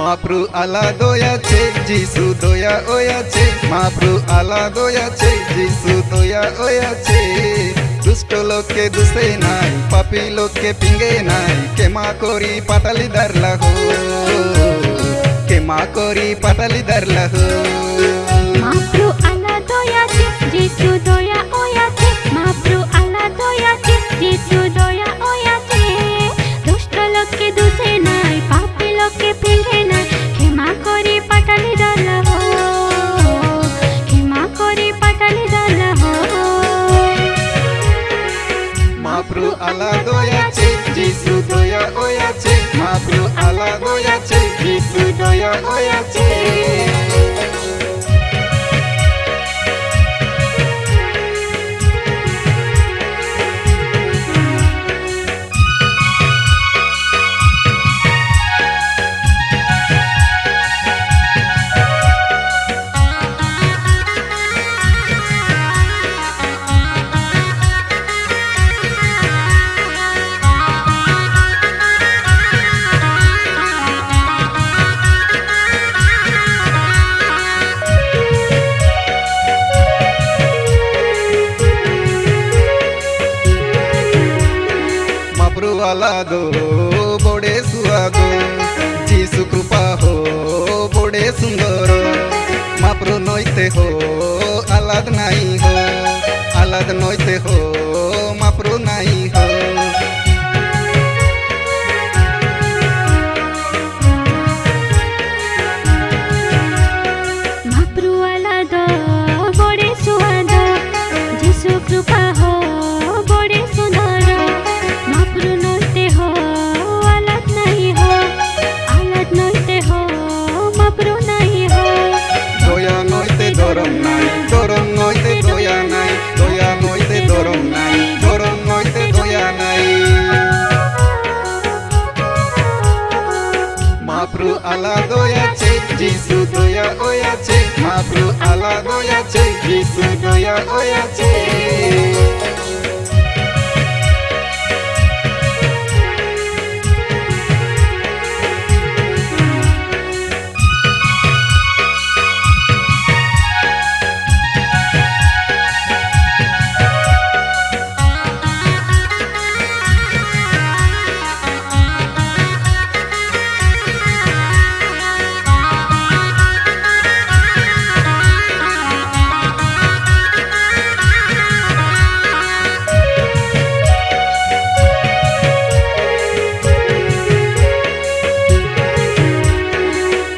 মহাপ্রু আলা দয়াছে যিশু দয়া ওয়াছে মহাপ্রু আলা দয়াছে যিশু দয়া ওয়াছে দুষ্ট লোককে দুষে নাই পাপী লোককে পিঙ্গে নাই কেমা করি পাটালি দারলা হো কেমা করি পাটালি দারলা হো মহাপ্রু আলা দয়াছে যিশু দয়া ওয়াছে মহাপ্রু আলা দয়াছে যিশু দয়া ওয়াছে দুষ্ট লোককে দুষে নাই পাপী লোককে পিঙ্গে নাই ক্ষমা করি পাটালি দারলা হো ক্ষমা করি পাটালি দারলা হো মহাপ্রু আলা দয়াছে যিশু দয়া ওয়াছে মহাপ্রু আলা দয়াছে যিশু দয়া ওয়াছে মহাপ্রু আলা দো বড়ে সুয়াদো যিশু কৃপা হো বড়ে সুন্দর মহাপ্রু নইতে হো আলাদ নাই হো আলাদ নইতে হো মহাপ্রু নাই হো মহাপ্রু আলা দো বড়ে সুয়াদ যিশু কৃপা হো বড়ে সুন্দর মহাপ্রু নইতে হো আলাদ নাই হো আলাদ নইতে হো মহাপ্রু নাই হো দয়া নইতে ধরম নাই ধরম নইতে দয়া নাই দয়া নইতে ধরম নাই ধরম নইতে দয়া নাই মহাপ্রু আলা দয়াছে যিশু দয়া ওয়াছে মহাপ্রু আলা দয়াছে যিশু দয়া ওয়াছে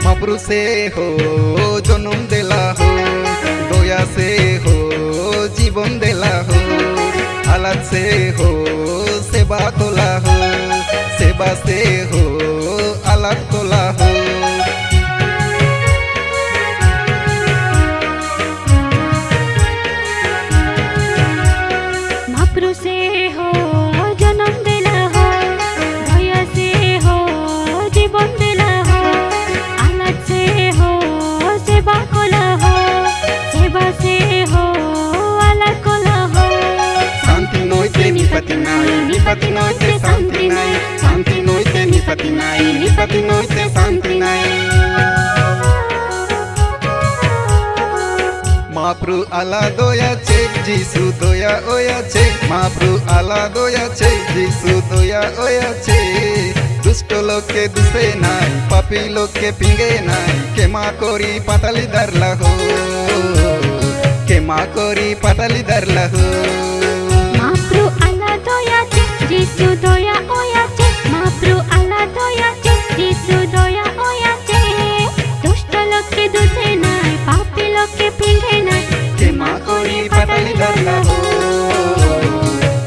महाप्रु से हो जन्म देला हो दया से हो जीवन देला हो हालत से हो सेवा तोला हो सेवा से हो आलात तोला हो महाप्रु से हो जन्म देला हो दया से हो जीवन देला हो आलात से हो सेवा कोला हो सेवा से हो आलात कोला हो शांति नोइते निपति नाई निपति नोइते शांति नाई शांति नोइते निपति नाई निपति नोइते शांति नाई মহাপ্রু আলা দয়াছে যিশু দয়া ওয়াছে মহাপ্রু আলা দয়াছে যিশু দয়া ওয়াছে দুষ্ট লোককে দুষে নাই পাপী লোককে পিঙ্গে নাই কেমা করি পাটালি দারলা হো কেমা করি পাটালি দারলা হো মহাপ্রু আলা দয়াছে যিশু দয়া ওয়াছে মহাপ্রু আলা দয়াছে যিশু দয়া ওয়াছে দুষ্ট লোককে দুষে নাই পাপী লোককে পিঙ্গে নাই কেমা করি পাটালি দারলা হো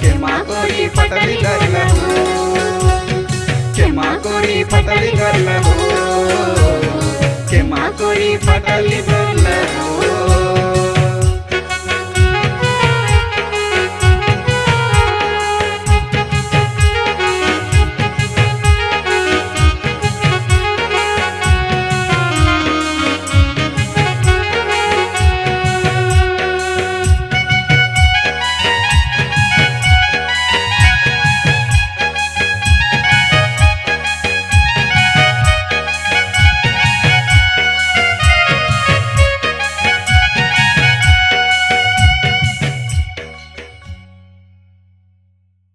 কেমা করি পাটালি দারলা হো কেমা করি পাটালি দারলা হো কেমা করি পাটালি দারলা